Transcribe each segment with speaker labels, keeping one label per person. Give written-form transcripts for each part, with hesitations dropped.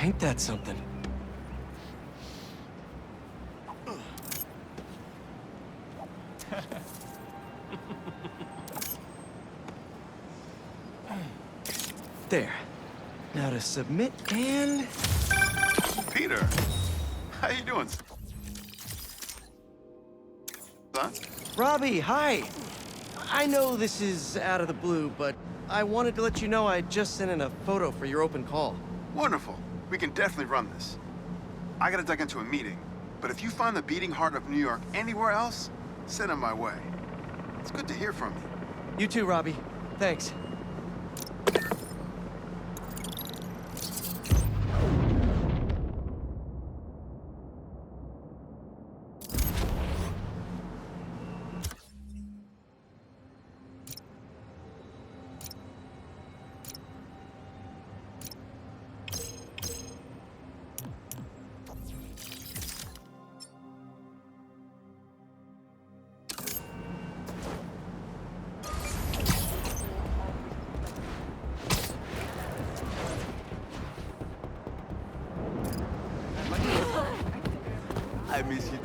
Speaker 1: Ain't that something? There. Now to submit and...
Speaker 2: Peter, how you doing, son?
Speaker 1: Robbie, hi! I know this is out of the blue, but I wanted to let you know I just sent in a photo for your open call.
Speaker 2: Wonderful. We can definitely run this. I gotta duck into a meeting, but if you find the beating heart of New York anywhere else, send it my way. It's good to hear from you.
Speaker 1: You too, Robbie. Thanks.
Speaker 2: I miss you.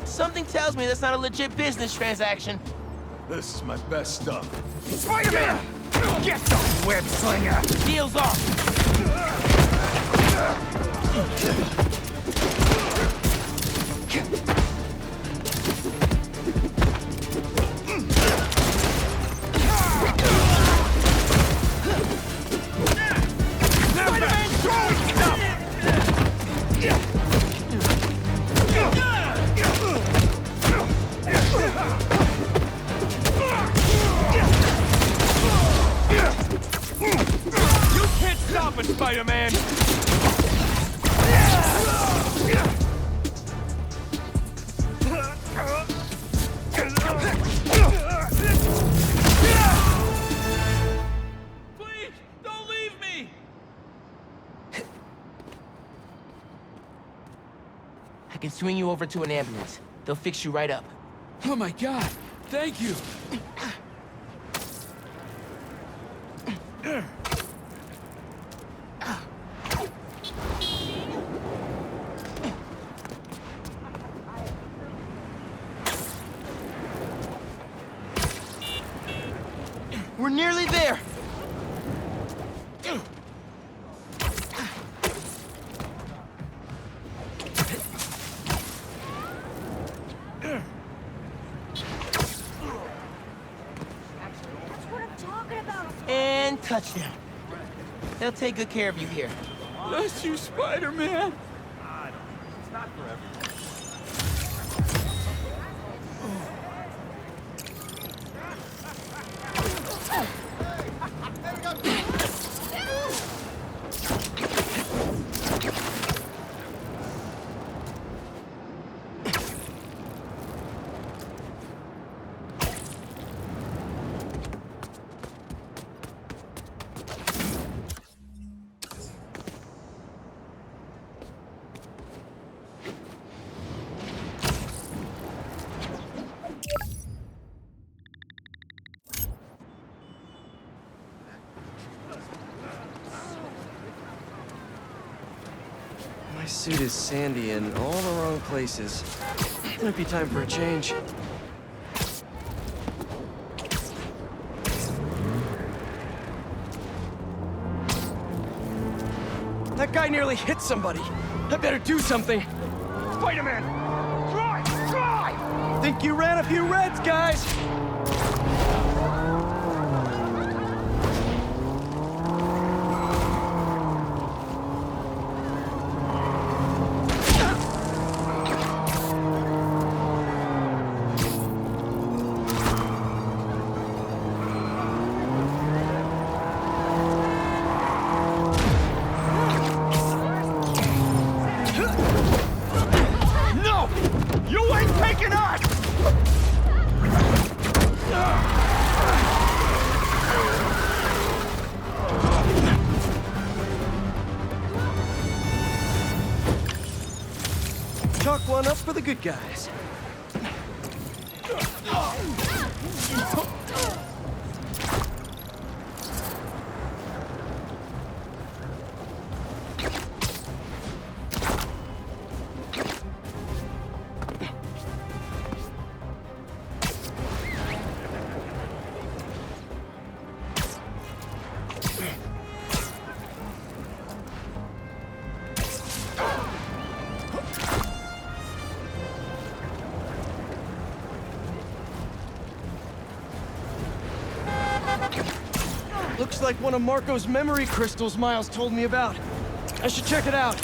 Speaker 3: Something tells me that's not a legit business transaction.
Speaker 4: This is my best stuff.
Speaker 5: Spider-Man! Get the web slinger!
Speaker 3: Deal's off.
Speaker 5: Spider-Man throwing stuff!
Speaker 4: You can't stop it, Spider-Man! Please, don't leave me!
Speaker 3: I can swing you over to an ambulance. They'll fix you right up.
Speaker 4: Oh my God, thank you!
Speaker 3: We're nearly there.
Speaker 6: That's what I'm talking about.
Speaker 3: And touchdown. They'll take good care of you here.
Speaker 4: Bless you, Spider-Man!
Speaker 1: My suit is sandy in all the wrong places. Might be time for a change. That guy nearly hit somebody. I better do something.
Speaker 5: Spider-Man! Drive! Drive!
Speaker 1: Think you ran a few reds, guys?
Speaker 5: No! You ain't taking us!
Speaker 1: Chalk one up for the good guys. Looks like one of Marco's memory crystals Miles told me about. I should check it out.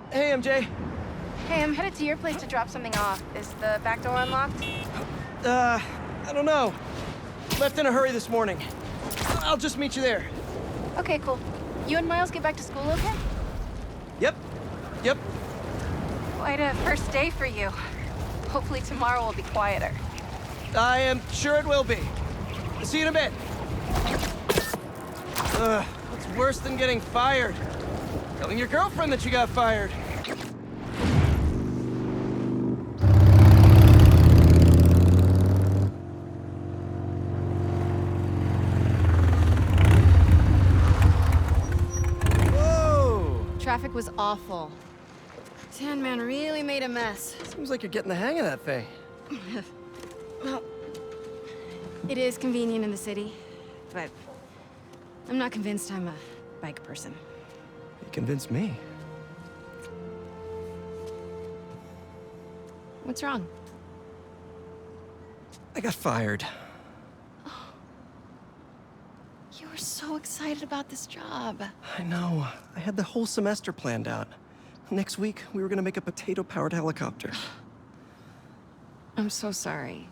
Speaker 1: Hey, MJ.
Speaker 7: Hey, I'm headed to your place to drop something off. Is the back door unlocked?
Speaker 1: I don't know. Left in a hurry this morning. I'll just meet you there.
Speaker 7: Okay, cool. You and Miles get back to school okay?
Speaker 1: Yep. Yep.
Speaker 7: Quite a first day for you. Hopefully tomorrow will be quieter.
Speaker 1: I am sure it will be. See you in a bit. What's worse than getting fired? Telling your girlfriend that you got fired. Whoa!
Speaker 7: Traffic was awful. Tan Man really made a mess.
Speaker 1: Seems like you're getting the hang of that thing.
Speaker 7: Well, it is convenient in the city, but I'm not convinced I'm a bike person.
Speaker 1: You convinced me.
Speaker 7: What's wrong?
Speaker 1: I got fired.
Speaker 7: You were so excited about this job.
Speaker 1: I know. I had the whole semester planned out. Next week, we were gonna make a potato-powered helicopter.
Speaker 7: I'm so sorry.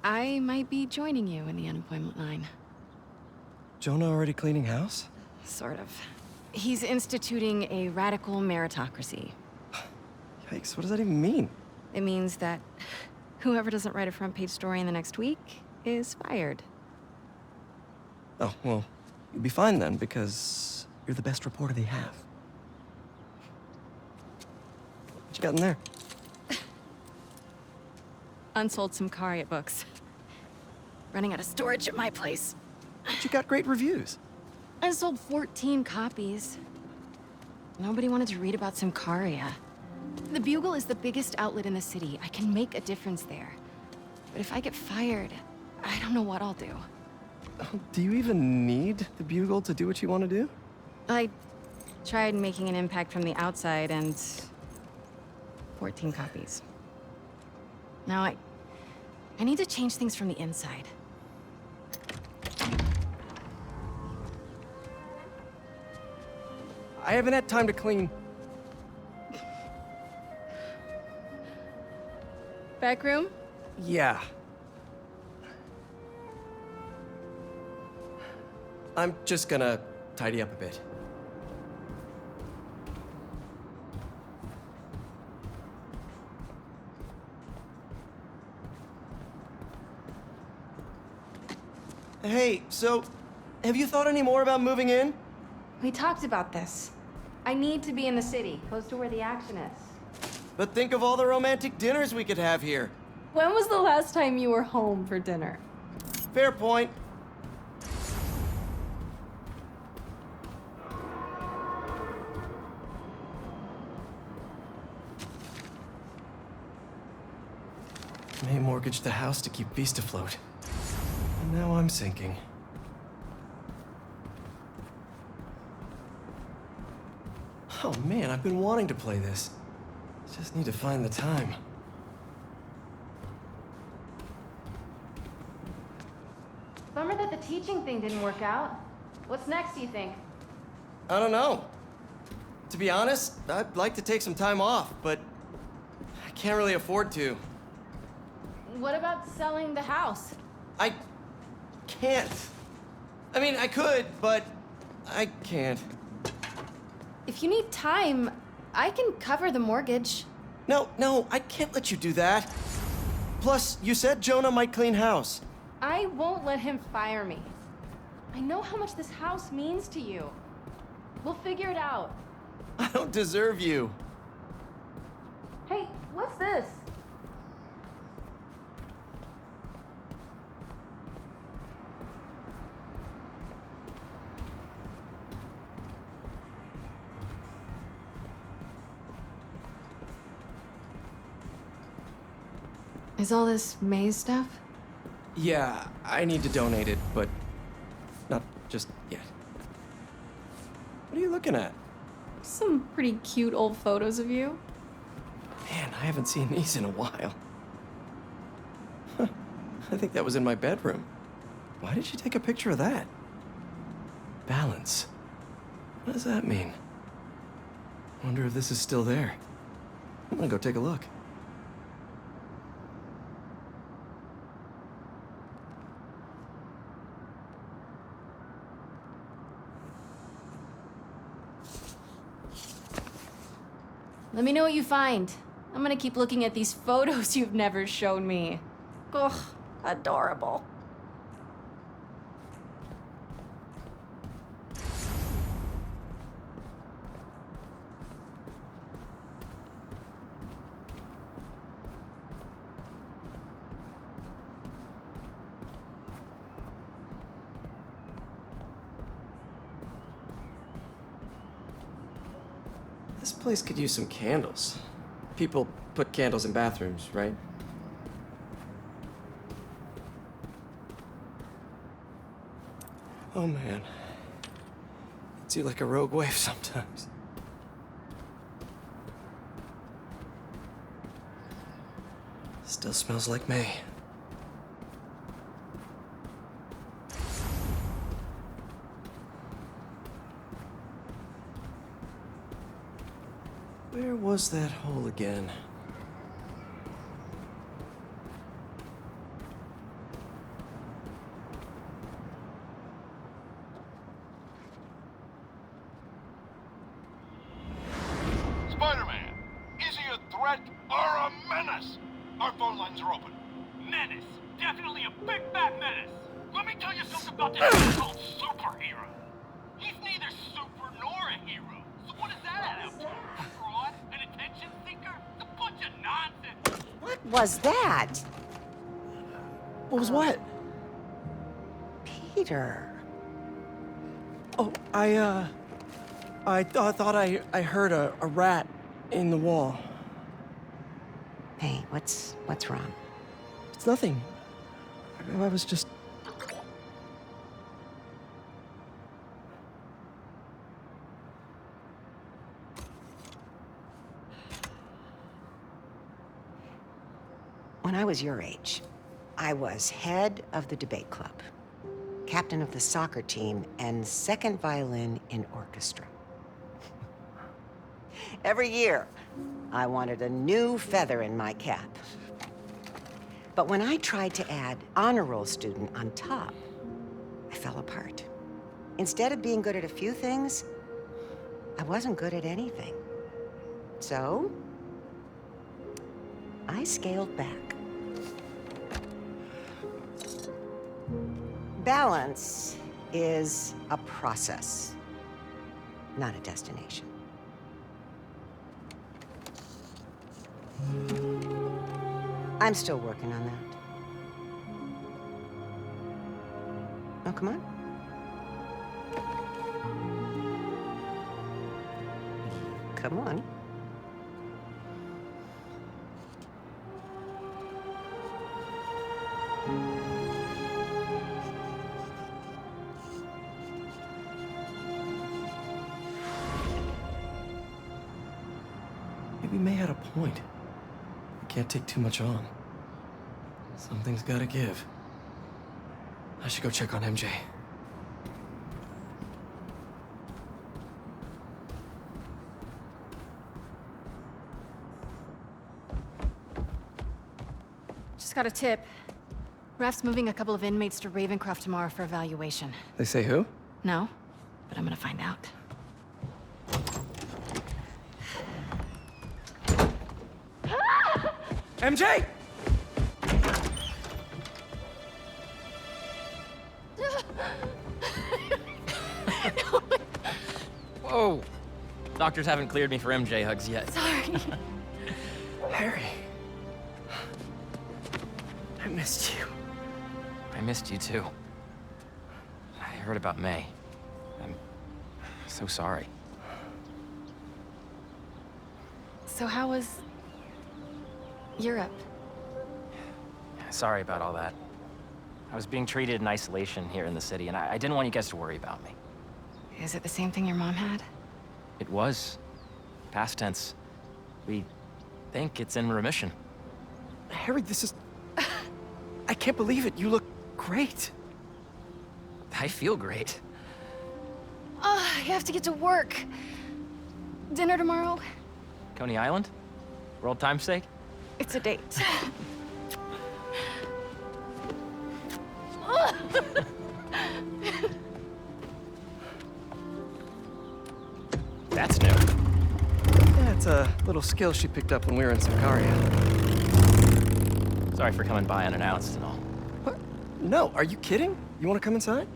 Speaker 7: I might be joining you in the unemployment line.
Speaker 1: Jonah already cleaning house?
Speaker 7: Sort of. He's instituting a radical meritocracy.
Speaker 1: Yikes, what does that even mean?
Speaker 7: It means that whoever doesn't write a front-page story in the next week is fired.
Speaker 1: Oh, well, you'll be fine then, because you're the best reporter they have. What you got in there?
Speaker 7: Unsold Symkaria books. Running out of storage at my place.
Speaker 1: But you got great reviews.
Speaker 7: I sold 14 copies. Nobody wanted to read about Symkaria. The Bugle is the biggest outlet in the city. I can make a difference there. But if I get fired, I don't know what I'll do.
Speaker 1: Do you even need the Bugle to do what you want to do?
Speaker 7: I tried making an impact from the outside and 14 copies. Now I need to change things from the inside.
Speaker 1: I haven't had time to clean.
Speaker 7: Back room?
Speaker 1: Yeah. I'm just gonna tidy up a bit. Hey, so, have you thought any more about moving in?
Speaker 7: We talked about this. I need to be in the city, close to where the action is.
Speaker 1: But think of all the romantic dinners we could have here.
Speaker 7: When was the last time you were home for dinner?
Speaker 1: Fair point. May mortgage the house to keep Beast afloat. And now I'm sinking. Oh man, I've been wanting to play this. Just need to find the time.
Speaker 7: Bummer that the teaching thing didn't work out. What's next, do you think?
Speaker 1: I don't know. To be honest, I'd like to take some time off, but I can't really afford to.
Speaker 7: What about selling the house?
Speaker 1: I can't. I mean, I could, but I can't.
Speaker 7: If you need time, I can cover the mortgage.
Speaker 1: No, I can't let you do that. Plus, you said Jonah might clean house.
Speaker 7: I won't let him fire me. I know how much this house means to you. We'll figure it out.
Speaker 1: I don't deserve you.
Speaker 7: Hey, what's this? Is all this maze stuff?
Speaker 1: Yeah, I need to donate it, but not just yet. What are you looking at?
Speaker 7: Some pretty cute old photos of you.
Speaker 1: Man, I haven't seen these in a while. Huh. I think that was in my bedroom. Why did you take a picture of that? Balance. What does that mean? Wonder if this is still there. I'm gonna go take a look.
Speaker 7: Let me know what you find. I'm gonna keep looking at these photos you've never shown me. Ugh, adorable.
Speaker 1: This place could use some candles. People put candles in bathrooms, right? Oh man. Hits you like a rogue wave sometimes. Still smells like May. Where was that hole again?
Speaker 8: Spider-Man, is he a threat or a menace? Our phone lines are open.
Speaker 9: Menace. Definitely a big fat menace. Let me tell you something about this guy called superhero. He's neither super nor a hero. So what is that out to? A fraud? An attention seeker? It's a bunch of nonsense.
Speaker 10: What was that?
Speaker 1: What was what?
Speaker 10: Peter.
Speaker 1: Oh, I thought I heard a rat in the wall.
Speaker 10: Hey, what's wrong?
Speaker 1: It's nothing. I was just...
Speaker 10: When I was your age, I was head of the debate club, captain of the soccer team, and second violin in orchestra. Every year, I wanted a new feather in my cap. But when I tried to add honor roll student on top, I fell apart. Instead of being good at a few things, I wasn't good at anything. So, I scaled back. Balance is a process, not a destination. I'm still working on that. Oh, come on. Come on.
Speaker 1: Maybe May had a point. I can't take too much on. Something's gotta give. I should go check on MJ.
Speaker 7: Just got a tip. Raph's moving a couple of inmates to Ravencroft tomorrow for evaluation.
Speaker 1: They say who?
Speaker 7: No, but I'm gonna find out.
Speaker 1: MJ!
Speaker 3: Whoa. Doctors haven't cleared me for MJ hugs yet.
Speaker 7: Sorry.
Speaker 1: Harry. I missed you.
Speaker 3: I missed you too. I heard about May. I'm so sorry.
Speaker 7: So how was Europe?
Speaker 3: Sorry about all that. I was being treated in isolation here in the city, and I didn't want you guys to worry about me.
Speaker 7: Is it the same thing your mom had?
Speaker 3: It was. Past tense. We think it's in remission.
Speaker 1: Harry, this is... I can't believe it. You look great.
Speaker 3: I feel great.
Speaker 7: I have to get to work. Dinner tomorrow?
Speaker 3: Coney Island? For old time's sake?
Speaker 7: It's a date.
Speaker 3: That's new.
Speaker 1: Yeah, it's a little skill she picked up when we were in Sicaria.
Speaker 3: Sorry for coming by unannounced and all.
Speaker 1: What? No, are you kidding? You want to come inside?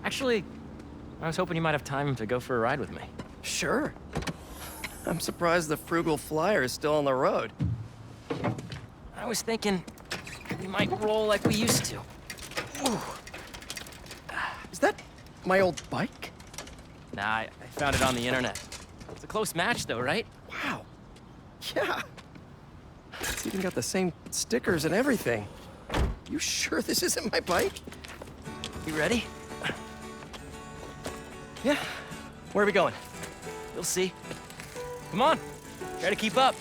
Speaker 3: Actually, I was hoping you might have time to go for a ride with me.
Speaker 1: Sure. I'm surprised the frugal flyer is still on the road.
Speaker 3: I was thinking we might roll like we used to.
Speaker 1: Ooh. Is that my old bike?
Speaker 3: Nah, I found it on the internet. It's a close match though, right?
Speaker 1: Wow. Yeah. It's even got the same stickers and everything. You sure this isn't my bike?
Speaker 3: You ready?
Speaker 1: Yeah. Where are we going?
Speaker 3: You'll see. Come on, try to keep up.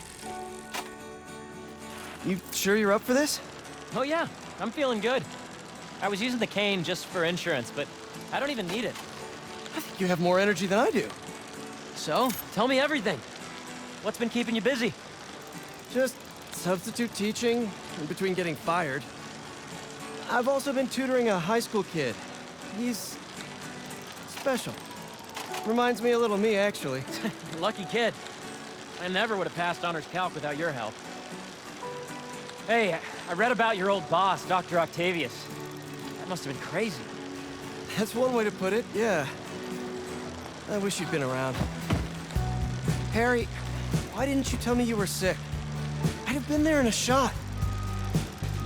Speaker 1: You sure you're up for this?
Speaker 3: Oh yeah, I'm feeling good. I was using the cane just for insurance, but I don't even need it.
Speaker 1: I think you have more energy than I do.
Speaker 3: So, tell me everything. What's been keeping you busy?
Speaker 1: Just substitute teaching in between getting fired. I've also been tutoring a high school kid. He's special. Reminds me a little of me, actually.
Speaker 3: Lucky kid. I never would have passed honors calc without your help. Hey, I read about your old boss, Dr. Octavius. That must have been crazy.
Speaker 1: That's one way to put it, yeah. I wish you'd been around. Harry, why didn't you tell me you were sick? I'd have been there in a shot.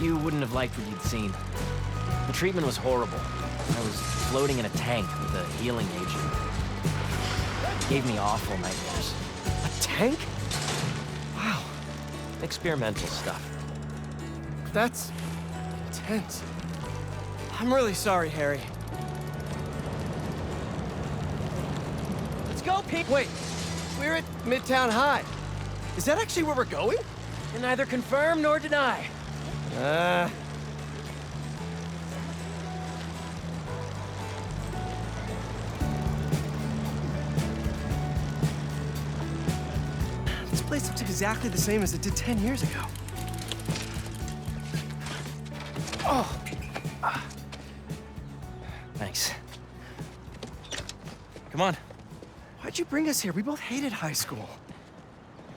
Speaker 3: You wouldn't have liked what you'd seen. The treatment was horrible. I was floating in a tank with a healing agent. It gave me awful nightmares.
Speaker 1: A tank? Wow.
Speaker 3: Experimental stuff.
Speaker 1: That's intense. I'm really sorry, Harry.
Speaker 3: Let's go, Pete!
Speaker 1: Wait, we're at Midtown High. Is that actually where we're going?
Speaker 3: Can neither confirm nor deny.
Speaker 1: place looks exactly the same as it did 10 years ago. Oh!
Speaker 3: Thanks. Come on.
Speaker 1: Why'd you bring us here? We both hated high school.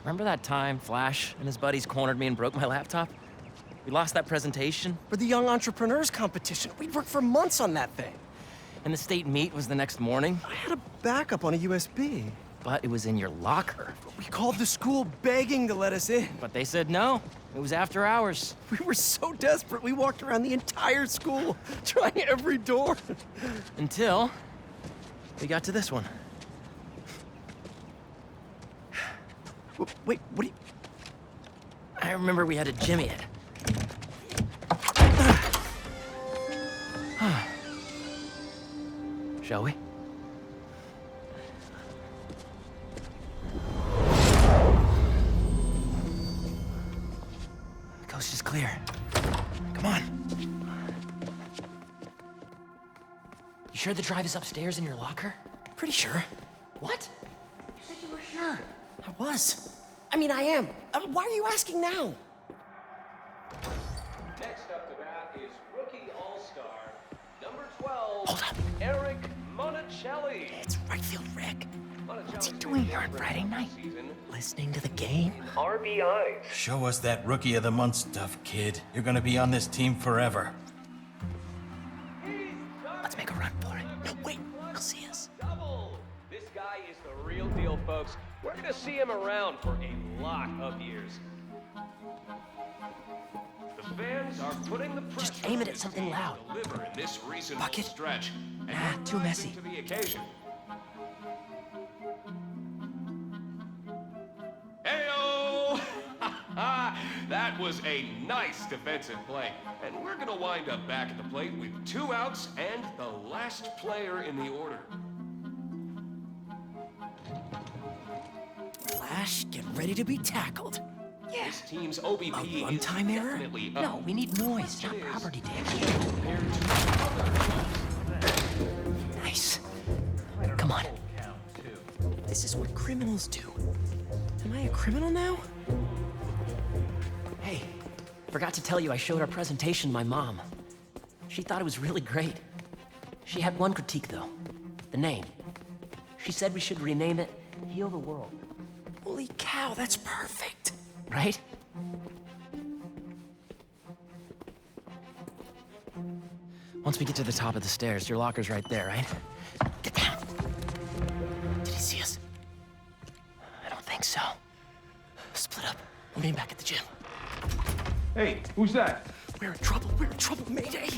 Speaker 3: Remember that time Flash and his buddies cornered me and broke my laptop? We lost that presentation,
Speaker 1: For the Young Entrepreneurs Competition. We'd worked for months on that thing.
Speaker 3: and the state meet was the next morning,
Speaker 1: I had a backup on a USB.
Speaker 3: but it was in your locker.
Speaker 1: We called the school begging to let us in.
Speaker 3: But they said no. It was after hours.
Speaker 1: We were so desperate, we walked around the entire school, trying every door.
Speaker 3: Until we got to this one.
Speaker 1: Wait, what do you...
Speaker 3: I remember we had to jimmy it. Shall we? The coast is clear. Come on. You sure the drive is upstairs in your locker?
Speaker 1: Pretty sure.
Speaker 3: What? You said you were sure.
Speaker 1: I was. I mean, I am. Why are you asking now?
Speaker 11: Next up to bat is rookie all-star, number 12,
Speaker 1: Hold up.
Speaker 11: Eric Monticelli.
Speaker 1: It's right field Rick.
Speaker 11: What's
Speaker 3: he doing here on Friday night? Listening to the game?
Speaker 11: RBIs.
Speaker 5: Show us that Rookie of the Month stuff, kid. You're gonna be on this team forever.
Speaker 3: Let's make a run for it. No, wait. He'll see us.
Speaker 11: Double. This guy is the real deal, folks. We're gonna see him around for a lot of years. The fans are putting the pressure.
Speaker 3: Just aim it at something loud.
Speaker 11: Deliver in this recent
Speaker 3: Bucket?
Speaker 11: stretch. And
Speaker 3: Nah,
Speaker 11: we're
Speaker 3: too
Speaker 11: rising
Speaker 3: messy.
Speaker 11: To the occasion. Heyo! That was a nice defensive play. And we're gonna wind up back at the plate with 2 outs and the last player in the order.
Speaker 1: Flash, get ready to be tackled.
Speaker 11: This team's OBP
Speaker 1: A
Speaker 11: is
Speaker 1: runtime error?
Speaker 11: definitely up.
Speaker 3: No, we need noise, not property damage.
Speaker 11: Compared to other
Speaker 3: Nice. Come on.
Speaker 1: This is what criminals do. Am I a criminal now?
Speaker 3: Hey, forgot to tell you I showed our presentation to my mom. She thought it was really great. She had one critique, though. The name. She said we should rename it Heal the World.
Speaker 1: Holy cow, that's perfect.
Speaker 3: Right? Once we get to the top of the stairs, your locker's right there, right? Get down. Did he see us? I don't think so. Split up. We'll meet back at the gym.
Speaker 4: Hey, who's that?
Speaker 1: We're in trouble, Mayday.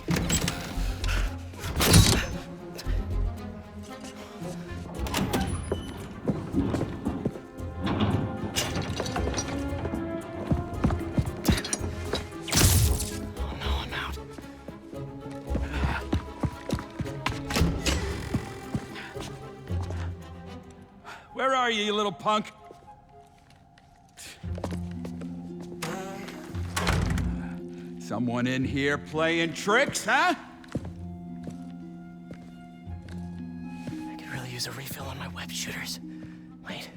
Speaker 1: Oh no, I'm out.
Speaker 4: Where are you little punk? Someone in here playing tricks, huh?
Speaker 1: I could really use a refill on my web shooters. Wait,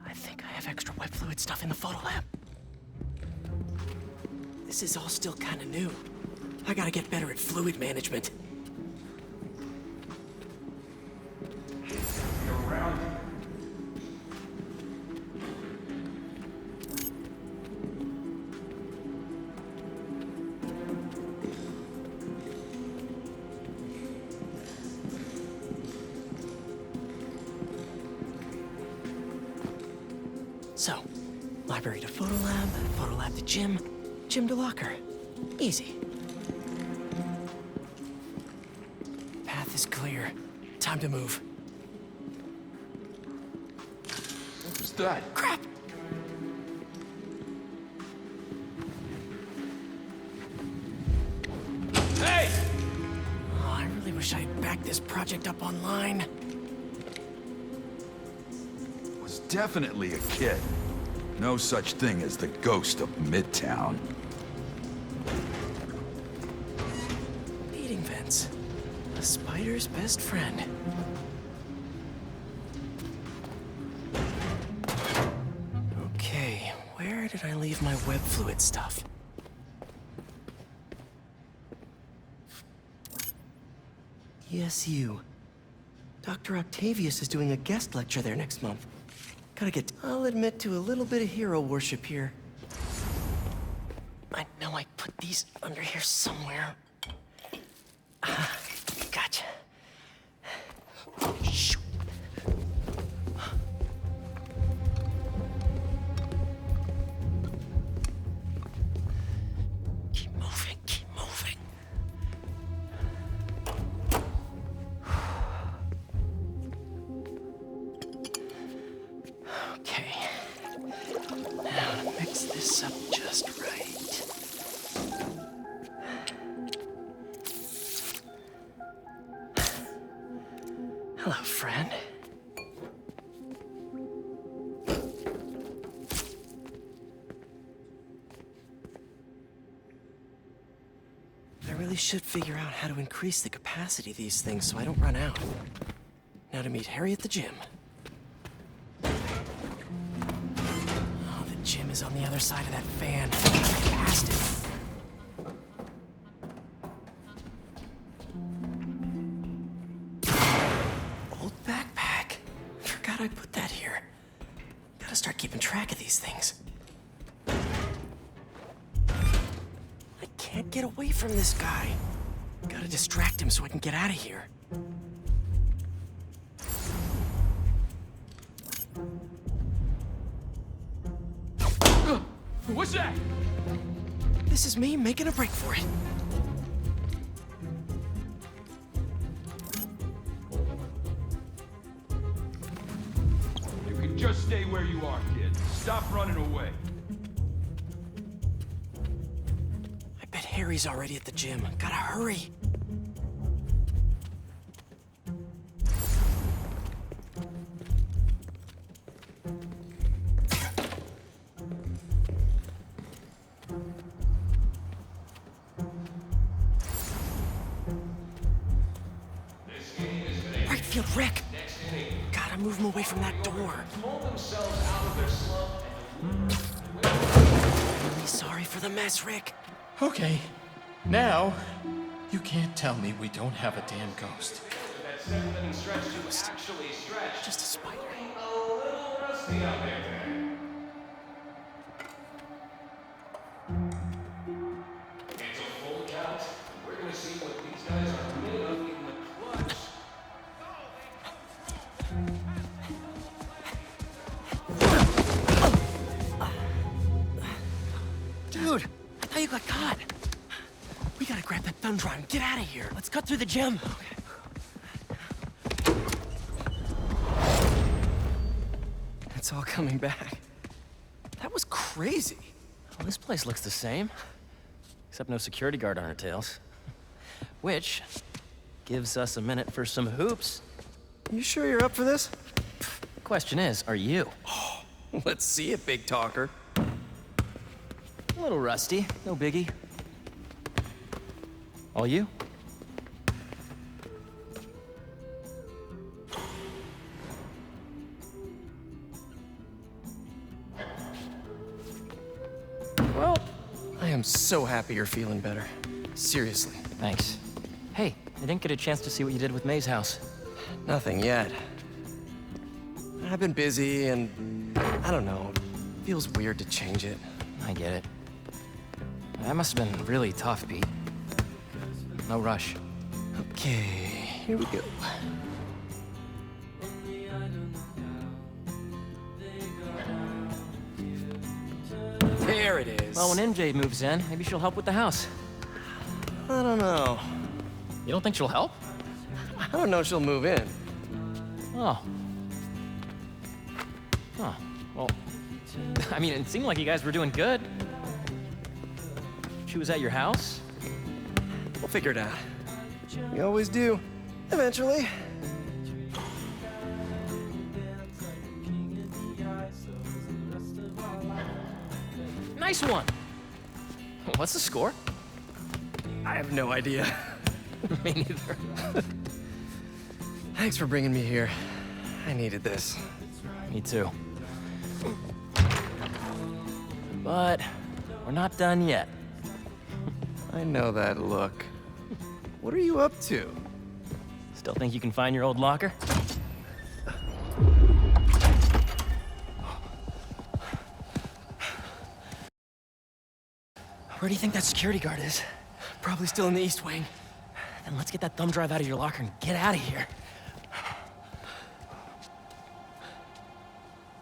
Speaker 1: I think I have extra web fluid stuff in the photo lab. This is all still kind of new. I gotta get better at fluid management. So, library to photo lab to gym to locker. Easy. Path is clear. Time to move.
Speaker 4: Who's that?
Speaker 1: Crap!
Speaker 4: Hey!
Speaker 1: Oh, I really wish I had backed this project up online.
Speaker 12: Was definitely a kid. No such thing as the ghost of Midtown.
Speaker 1: Heating vents. A spider's best friend. Okay. did I leave my web fluid stuff? ESU. Dr. Octavius is doing a guest lecture there next month. I'll admit to a little bit of hero worship here. I know I put these under here somewhere. Gotcha. Shoot. Keep moving, keep moving. Okay. Now to mix this up just right. Hello, friend. I really should figure out how to increase the capacity of these things so I don't run out. Now to meet Harry at the gym. Oh, the gym is on the other side of that fan. Past it. Old backpack. Forgot I put that here. Gotta start keeping track of these things. I can't get away from this guy. Gotta distract him so I can get out of here.
Speaker 4: What's that?
Speaker 1: This is me making a break for it.
Speaker 4: You can just stay where you are, kid. Stop running away.
Speaker 1: I bet Harry's already at the gym. Gotta hurry. Right field, Rick. Gotta move him away from that door. Really sorry for the mess, Rick.
Speaker 5: Okay. Now, you can't tell me we don't have a damn ghost.
Speaker 1: Just a spider.
Speaker 11: It's a full count. We're gonna see what these guys are made of in the clutch.
Speaker 1: Dude, I thought you got caught. We gotta grab that thumb drive and get out of here. Let's cut through the gym. Okay. It's all coming back. That was crazy.
Speaker 3: Well, this place looks the same. Except no security guard on our tails. Which gives us a minute for some hoops.
Speaker 1: You sure you're up for this?
Speaker 3: Question is, are you?
Speaker 1: Let's see it, big talker.
Speaker 3: A little rusty, no biggie. All you?
Speaker 1: Well, I am so happy you're feeling better. Seriously.
Speaker 3: Thanks. Hey, I didn't get a chance to see what you did with May's house.
Speaker 1: Nothing yet. I've been busy and I don't know. It feels weird to change it.
Speaker 3: I get it. That must have been really tough, Pete. No rush.
Speaker 1: Okay, here we go. There it is.
Speaker 3: Well, when MJ moves in, maybe she'll help with the house.
Speaker 1: I don't know.
Speaker 3: You don't think she'll help?
Speaker 1: I don't know if she'll move in.
Speaker 3: Oh. Oh, well, I mean, it seemed like you guys were doing good. She was at your house?
Speaker 1: We'll figure it out. We always do. Eventually.
Speaker 3: Nice one. What's the score?
Speaker 1: I have no idea.
Speaker 3: Me neither.
Speaker 1: Thanks for bringing me here. I needed this.
Speaker 3: Me too. But we're not done yet.
Speaker 1: I know that look. What are you up to?
Speaker 3: Still think you can find your old locker? Where do you think that security guard is?
Speaker 1: Probably still in the East Wing.
Speaker 3: Then let's get that thumb drive out of your locker and get out of here.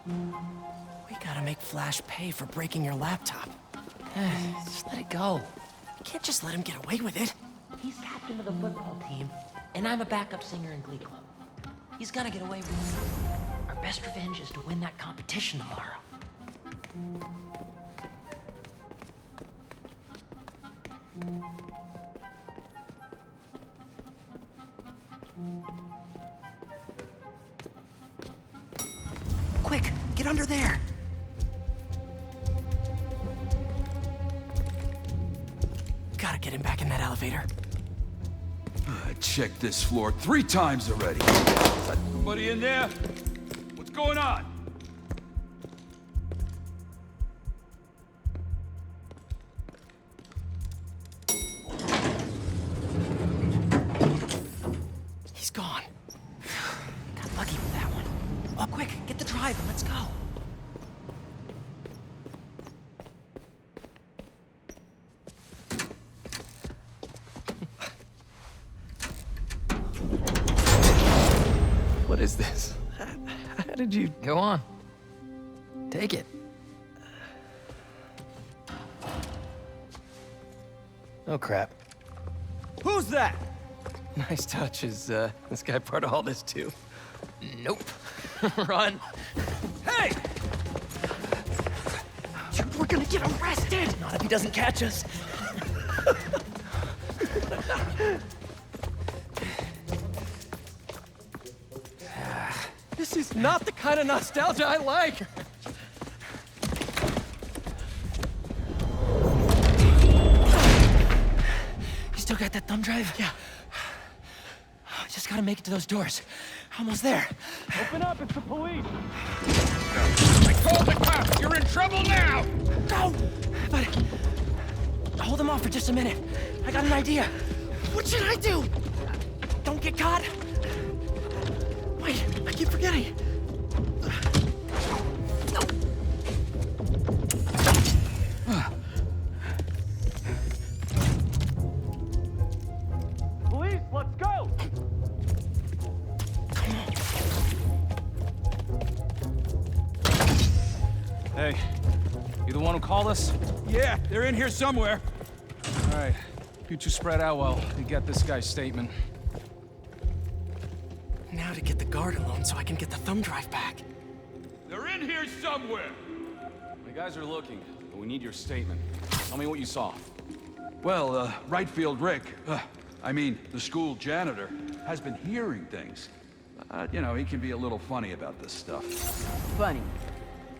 Speaker 1: We gotta make Flash pay for breaking your laptop.
Speaker 3: Just let it go.
Speaker 1: You can't just let him get away with it.
Speaker 3: He's captain of the football team, and I'm a backup singer in Glee Club. He's gonna get away with it. Our best revenge is to win that competition tomorrow.
Speaker 1: Quick, get under there. Gotta get him back in that elevator.
Speaker 12: I checked this floor 3 times already. Is that somebody in there? What's going on?
Speaker 1: He's gone.
Speaker 3: Got lucky with that one. Oh, quick, get the drive and let's go.
Speaker 1: What is this? How did you...
Speaker 3: Go on. Take it. Oh, crap.
Speaker 1: Who's that? Nice touch. Is this guy part of all this too?
Speaker 3: Nope. Run.
Speaker 1: Hey! Dude, we're gonna get arrested!
Speaker 3: Not if he doesn't catch us.
Speaker 1: This is not the kind of nostalgia I like!
Speaker 3: You still got that thumb drive?
Speaker 1: Yeah.
Speaker 3: Just gotta make it to those doors. Almost there.
Speaker 1: Open up, it's the police!
Speaker 4: I called the cops! You're in trouble now!
Speaker 3: No! But... hold them off for just a minute. I got an idea.
Speaker 1: What should I do?
Speaker 3: Don't get caught.
Speaker 1: Wait, I keep forgetting. Police, let's go!
Speaker 13: Hey, you the one who called us?
Speaker 4: Yeah, they're in here somewhere.
Speaker 13: All right, you two spread out while we get this guy's statement.
Speaker 1: Now to get the guard alone so I can get the thumb drive back.
Speaker 4: They're in here somewhere.
Speaker 13: The guys are looking, but we need your statement. Tell me what you saw.
Speaker 12: Well, right field Rick, the school janitor, has been hearing things. You know, he can be a little funny about this stuff.
Speaker 14: Funny?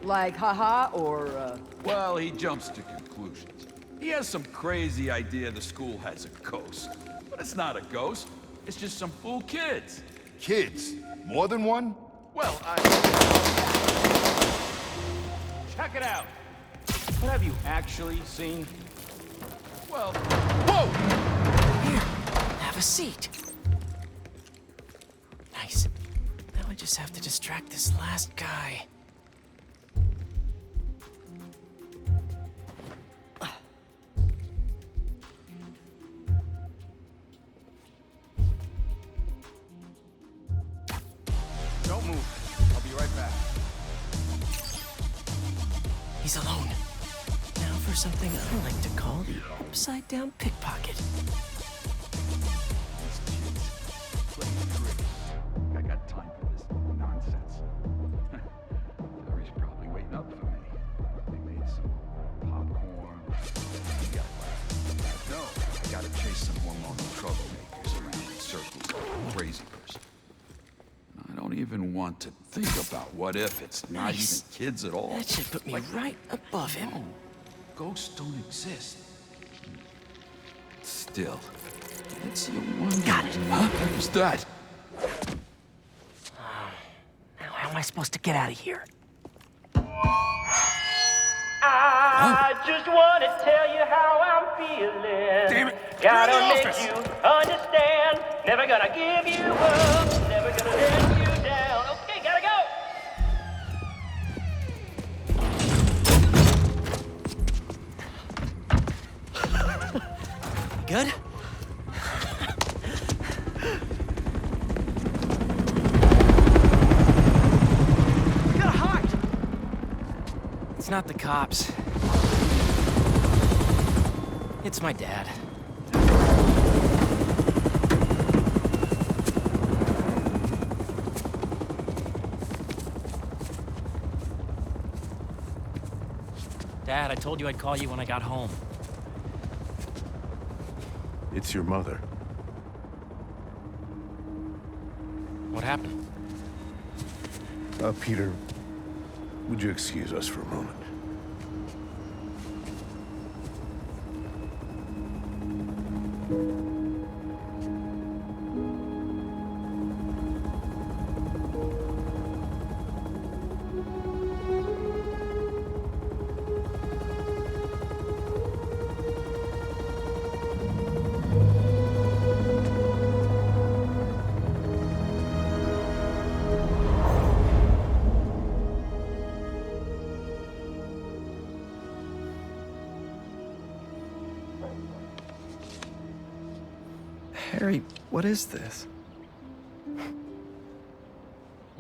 Speaker 14: Like haha or
Speaker 12: Well, he jumps to conclusions. He has some crazy idea the school has a ghost. But it's not a ghost. It's just some fool kids.
Speaker 8: Kids? More than one?
Speaker 12: Well,
Speaker 13: Check it out. What have you actually seen?
Speaker 12: Well...
Speaker 1: Whoa! Here, have a seat. Nice. Now I just have to distract this last guy.
Speaker 13: Don't move. I'll be right back.
Speaker 1: He's alone. Now for something I like to call the upside-down pickpocket.
Speaker 12: These kids playing tricks. I got time for this nonsense. Dory's probably waiting up for me. They made some popcorn. No, I gotta chase some hormonal troublemakers around in circles. Crazy person. I don't even want to think about what if it's not
Speaker 1: Nice.
Speaker 12: even kids at all.
Speaker 1: That should put me right above him.
Speaker 12: No, ghosts don't exist. Still, it's your one.
Speaker 1: Got it.
Speaker 12: Huh? Who's that?
Speaker 1: Now how am I supposed to get out of here?
Speaker 9: I just want to tell you how I'm feeling.
Speaker 4: Damn it.
Speaker 9: Gotta
Speaker 4: You're in the
Speaker 9: make
Speaker 4: office.
Speaker 9: you understand. Never gonna give you up. Never gonna let you down. Okay, gotta go.
Speaker 3: Good?
Speaker 1: We gotta hide!
Speaker 3: It's not the cops. It's my dad. Dad, I told you I'd call you when I got home.
Speaker 15: It's your mother.
Speaker 3: What happened?
Speaker 15: Peter, would you excuse us for a moment?
Speaker 1: Harry, what is this?
Speaker 3: You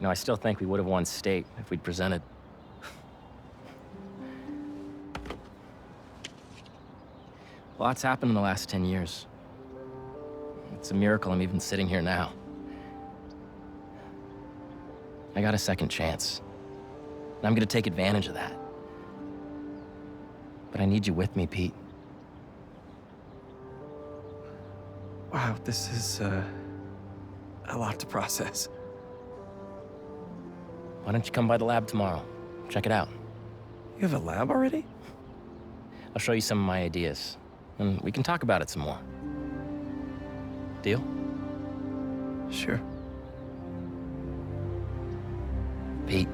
Speaker 3: know, I still think we would have won state if we'd presented. Lots happened in the last 10 years. It's a miracle I'm even sitting here now. I got a second chance. And I'm gonna take advantage of that. But I need you with me, Pete.
Speaker 1: Wow, this is, a lot to process.
Speaker 3: Why don't you come by the lab tomorrow? Check it out.
Speaker 1: You have a lab already?
Speaker 3: I'll show you some of my ideas, and we can talk about it some more. Deal?
Speaker 1: Sure.
Speaker 3: Pete,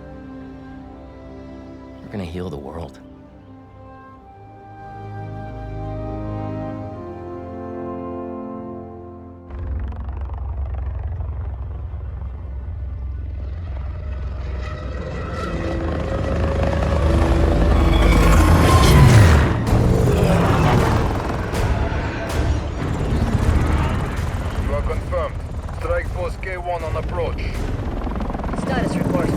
Speaker 3: we're gonna heal the world.
Speaker 16: You are confirmed. Strike Force K-1 on approach.
Speaker 17: Status report.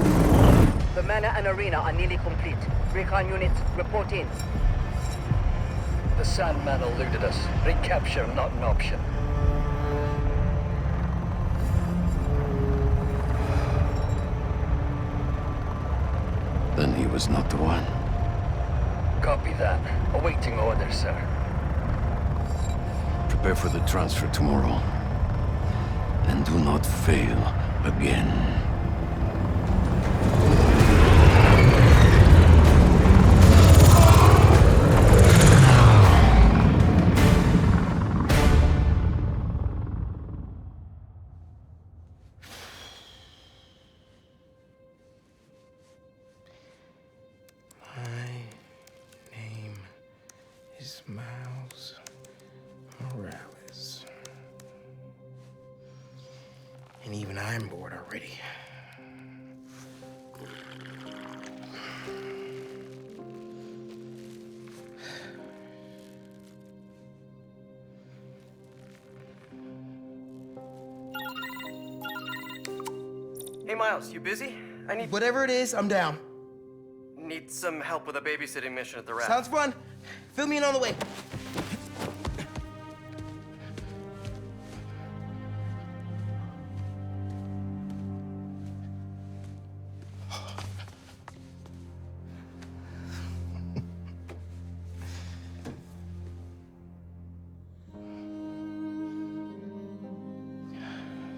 Speaker 17: The Manor and Arena are nearly complete. Recon units, report in.
Speaker 18: The Sandman eluded us. Recapture not an option.
Speaker 15: Then he was not the one.
Speaker 18: Copy that. Awaiting orders, sir.
Speaker 15: Prepare for the transfer tomorrow. And do not fail again.
Speaker 1: My name is Miles Morales. And even I'm bored already. Hey, Miles, you busy? I need...
Speaker 19: Whatever it is, I'm down.
Speaker 1: Need some help with a babysitting mission at the Rap.
Speaker 19: Sounds fun. Fill me in on the way.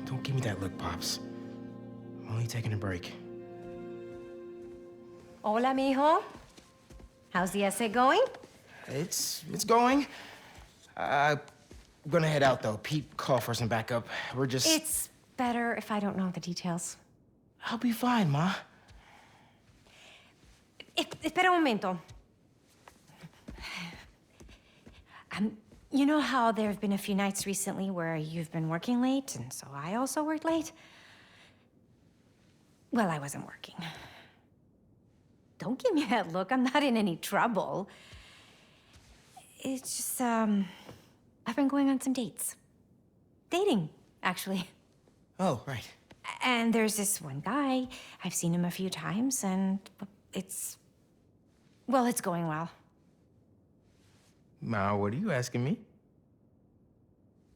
Speaker 19: Don't give me that look, Pops. I'm only taking a break.
Speaker 6: Hola, mijo. How's the essay going?
Speaker 19: It's going. I'm gonna head out, though. Pete called for some backup. We're just...
Speaker 6: It's better if I don't know the details.
Speaker 19: I'll be fine, Ma.
Speaker 6: Espera un momento. You know how there have been a few nights recently where you've been working late, and so I also worked late? Well, I wasn't working. Don't give me that look. I'm not in any trouble. It's just, I've been going on some dates. Dating, actually.
Speaker 19: Oh, right.
Speaker 6: And there's this one guy. I've seen him a few times, and it's going well.
Speaker 19: Ma, what are you asking me?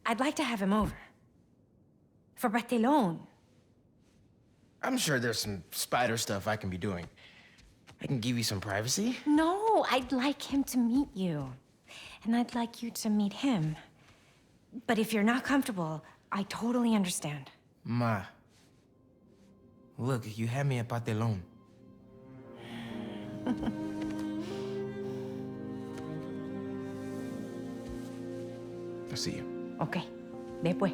Speaker 6: I'd like to have him over. For Barthelone.
Speaker 19: I'm sure there's some spider stuff I can be doing. I can give you some privacy.
Speaker 6: No, I'd like him to meet you. And I'd like you to meet him. But if you're not comfortable, I totally understand.
Speaker 19: Ma, look, you had me at Barthelone. I'll see you.
Speaker 6: Okay. Después.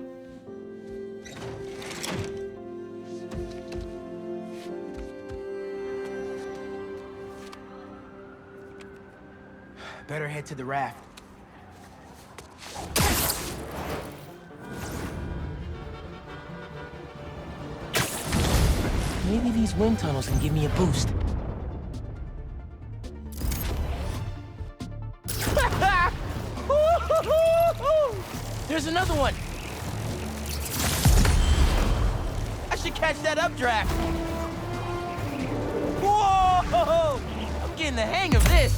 Speaker 19: Better head to the raft.
Speaker 3: Maybe these wind tunnels can give me a boost. There's another one! I should catch that updraft! Whoa! I'm getting the hang of this!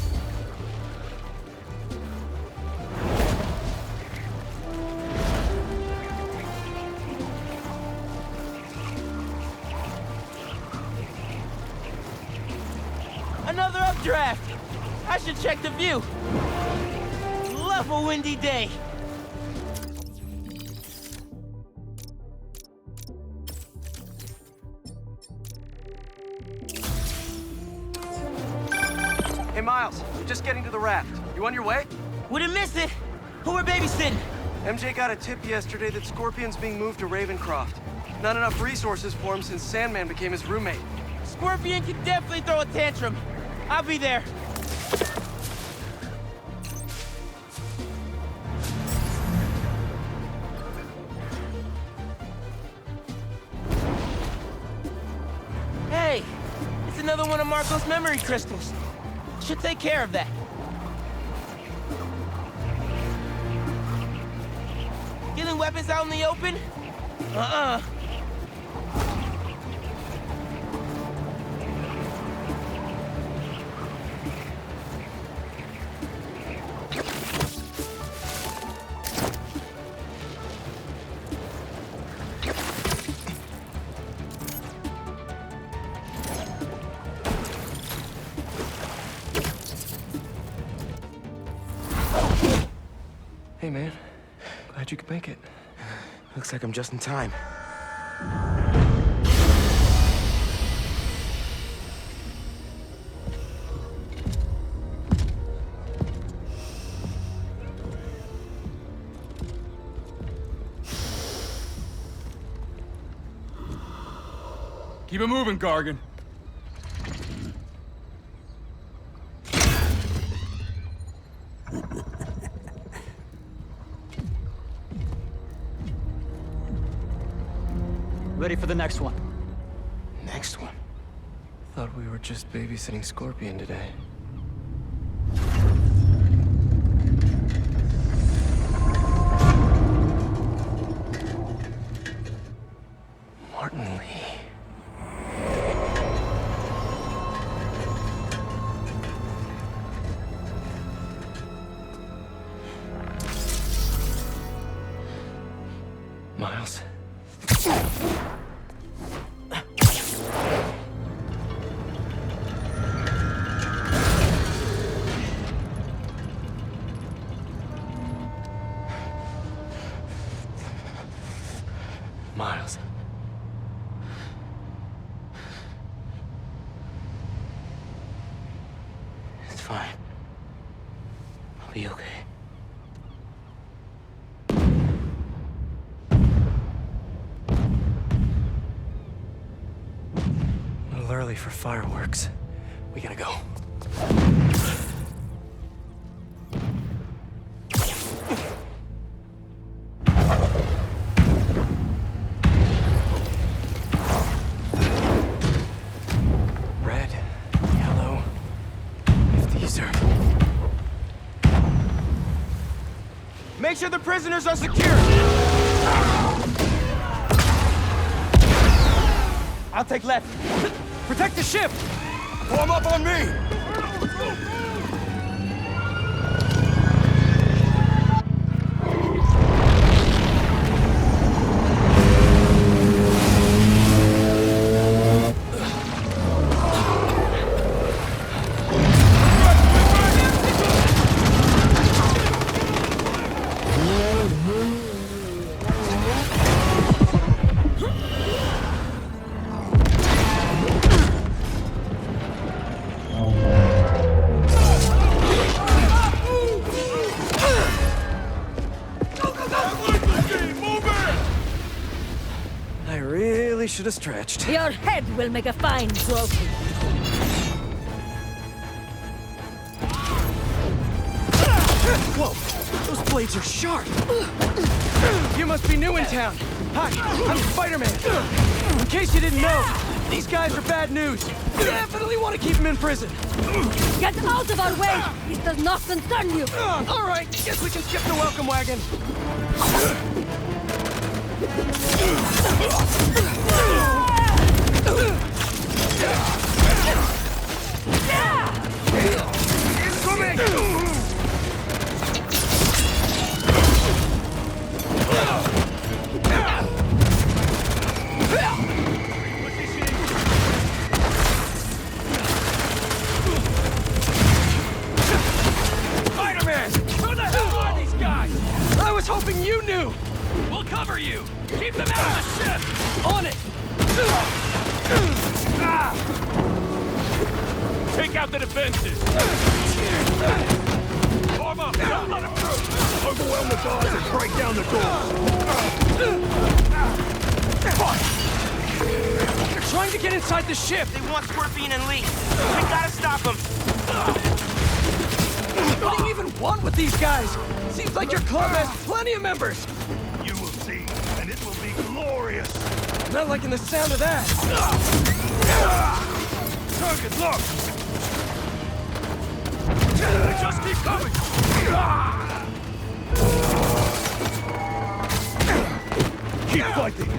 Speaker 3: Another updraft! I should check the view! Love a windy day!
Speaker 1: Hey, Miles, just getting to the raft. You on your way?
Speaker 3: Wouldn't miss it! Who are babysitting?
Speaker 1: MJ got a tip yesterday that Scorpion's being moved to Ravencroft. Not enough resources for him since Sandman became his roommate.
Speaker 3: Scorpion can definitely throw a tantrum. I'll be there. Hey, it's another one of Marco's memory crystals. Should take care of that. Getting weapons out in the open? Uh-uh.
Speaker 1: Hey, man. Glad you could make it.
Speaker 19: Looks like I'm just in time.
Speaker 4: Keep it moving, Gargan.
Speaker 18: Ready for the next one.
Speaker 19: Next one?
Speaker 1: Thought we were just babysitting Scorpion today. Martin Lee. Miles. Miles.
Speaker 19: It's fine. I'll be okay.
Speaker 1: A little early for fireworks. We gotta go.
Speaker 19: Make sure the prisoners are secure! I'll take left. Protect the ship! Form up on me!
Speaker 1: Should have stretched.
Speaker 20: Your head will make a fine trophy.
Speaker 1: Whoa! Those blades are sharp!
Speaker 19: You must be new in town. Hi, I'm Spider-Man. In case you didn't know, these guys are bad news. Definitely want to keep them in prison.
Speaker 20: Get out of our way! This does not concern you!
Speaker 19: All right, guess we can skip the welcome wagon.
Speaker 13: Spider-Man! Who the hell are these guys?
Speaker 19: I was hoping you knew!
Speaker 13: We'll cover you! Keep them out of the ship!
Speaker 19: On it!
Speaker 13: Take out the defenses! Form up! Don't let them through!
Speaker 16: Overwhelm the guards and break down the doors!
Speaker 19: They're trying to get inside the ship! They want Scorpion and Lee! We gotta stop them! What do you even want with these guys? Seems like your club has plenty of members!
Speaker 16: You will see, and it will be glorious!
Speaker 19: Not liking the sound of that!
Speaker 16: Target, look!
Speaker 13: Just keep coming!
Speaker 16: Keep fighting!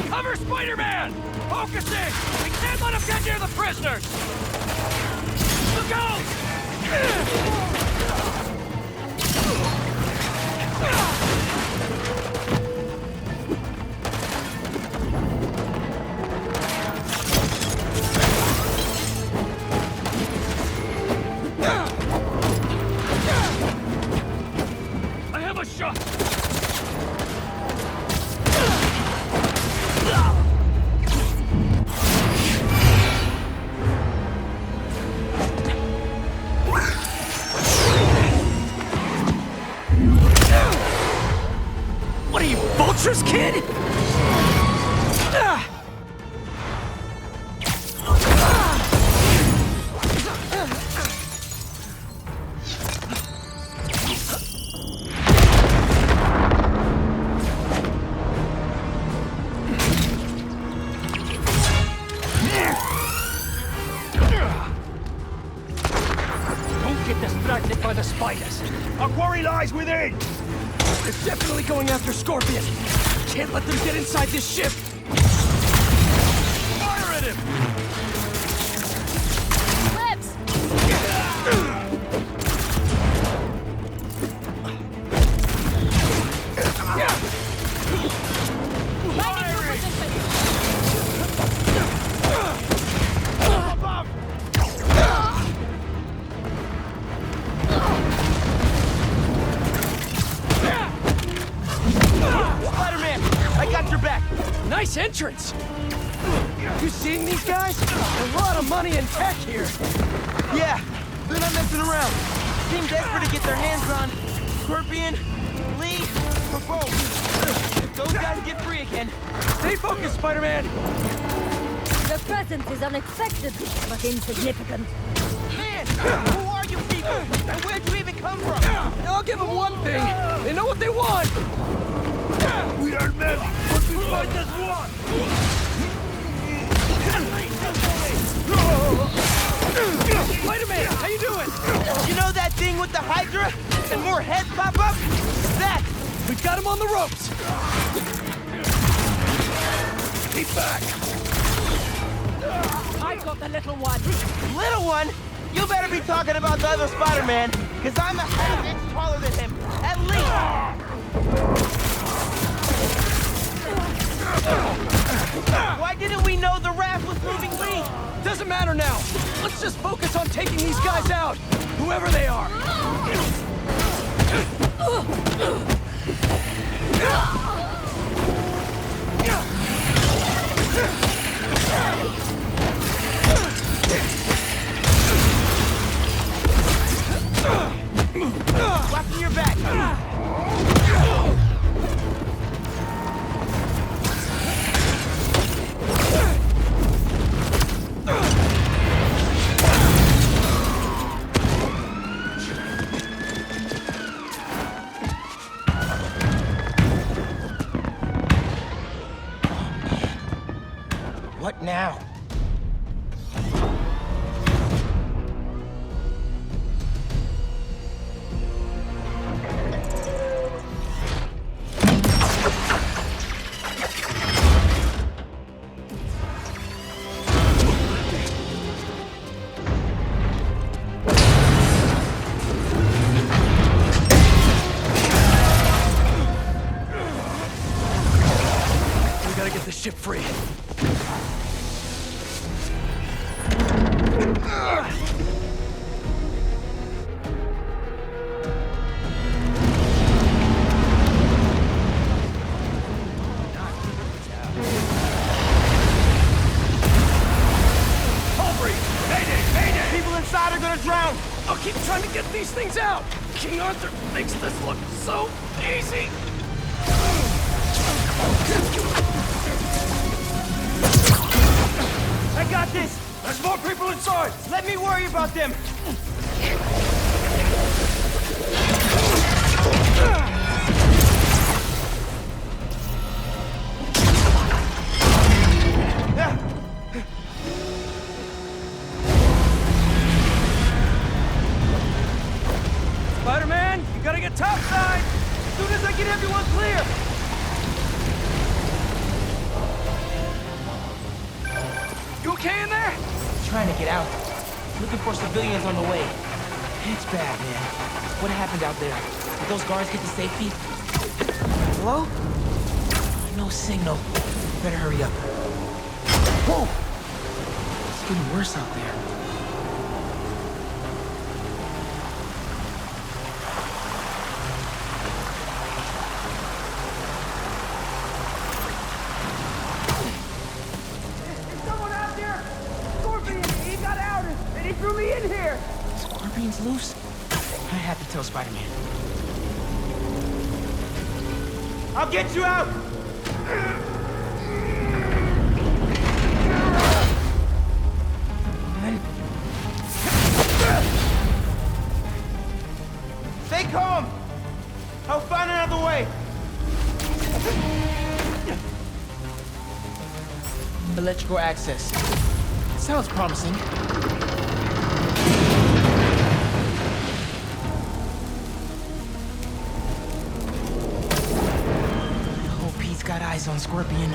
Speaker 13: Cover Spider-Man! Focusing! We can't let him get near the prisoners! Look out! I have a shot!
Speaker 19: What are you, vultures, kid?
Speaker 13: Don't get distracted by the spiders!
Speaker 16: Our quarry lies within!
Speaker 19: They're definitely going after Scorpion! Can't let them get inside this ship!
Speaker 13: Fire at him!
Speaker 20: Webs!
Speaker 19: Spider-Man, I got your back! Nice entrance! You seeing these guys? A lot of money and tech here! Yeah, they're not messing around. Seem desperate to get their hands on Scorpion, Lee, or both. If those guys get free again, stay focused, Spider-Man!
Speaker 20: The presence is unexpected, but insignificant.
Speaker 19: Man, who are you people? And where'd you even come from? I'll give them one thing. They know what they want!
Speaker 16: We are men, but we fight as one!
Speaker 19: Spider-Man, how you doing? with the Hydra and more heads pop up? That! We've got him on the ropes!
Speaker 13: Keep back!
Speaker 20: I got the little one.
Speaker 19: Little one? You better be talking about the other Spider-Man, because I'm a half inch taller than him, at least! Why didn't we know the raft was moving me?
Speaker 13: Doesn't matter now. Let's just focus on taking these guys out, whoever they are.
Speaker 19: Watch your back. What now?
Speaker 13: We gotta get the ship free.
Speaker 19: People inside are gonna drown!
Speaker 13: I'll keep trying to get these things out! King Arthur makes this look so easy!
Speaker 19: I got this!
Speaker 13: There's more people inside!
Speaker 19: Let me worry about them!
Speaker 13: Spider-Man, you gotta get topside!
Speaker 19: As soon as I get everyone clear!
Speaker 13: You okay in there?
Speaker 19: Trying to get out. Looking for civilians on the way. It's bad, man. What happened out there? Did those guards get to safety? Hello? No signal. Better hurry up. Whoa! It's getting worse out there. Scorpion's loose? I have to tell Spider-Man. I'll get you out! Stay calm! I'll find another way! Electrical access. Sounds promising. Got eyes on Scorpion.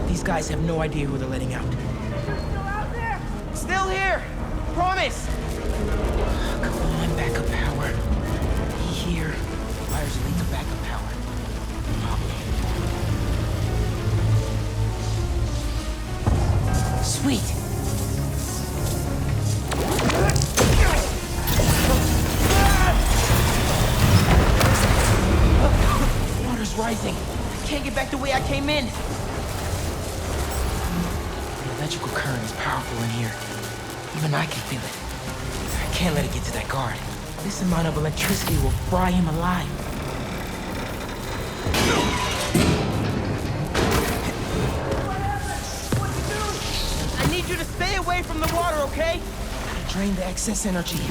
Speaker 19: These guys have no idea who they're letting out. Still out there? Still here! Promise! Come on, backup power. Here. Wires lead to backup power. Sweet! Water's rising. Can't get back the way I came in. The electrical current is powerful in here. Even I can feel it. I can't let it get to that guard. This amount of electricity will fry him alive. I need you to stay away from the water, okay? Gotta drain the excess energy.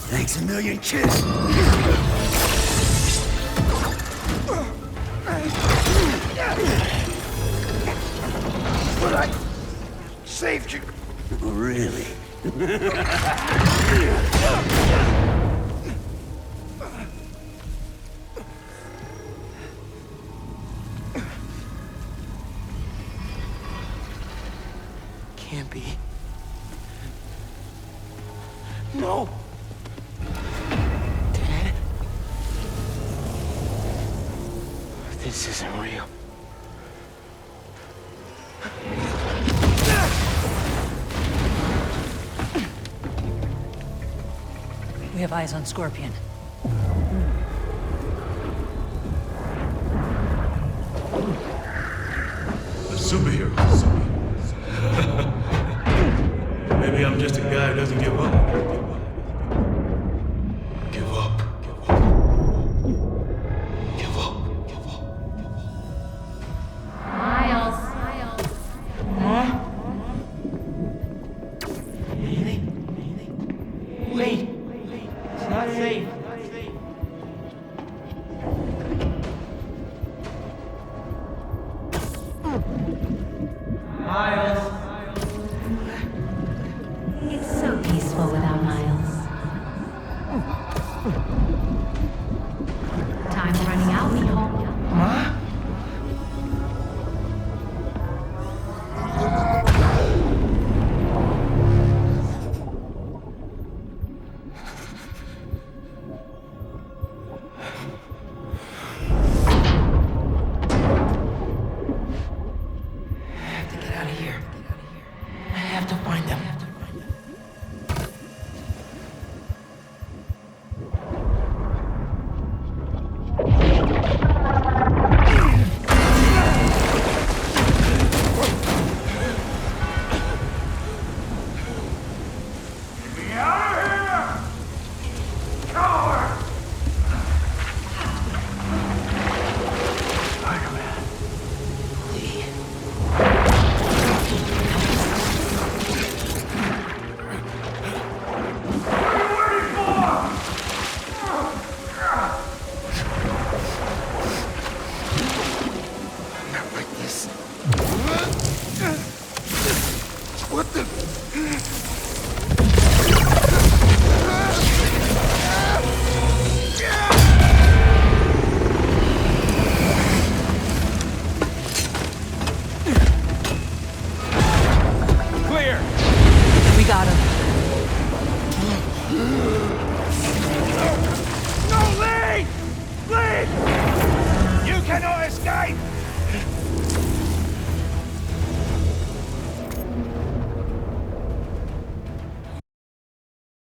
Speaker 15: Thanks a million, kid. saved you. Really?
Speaker 19: Can't be. No! Dad? This isn't real.
Speaker 20: We have eyes on Scorpion.
Speaker 21: A superhero. Maybe I'm just a guy who doesn't give up. Give up. Give up. Give up.
Speaker 20: Miles.
Speaker 19: Huh? Wait. It's not safe.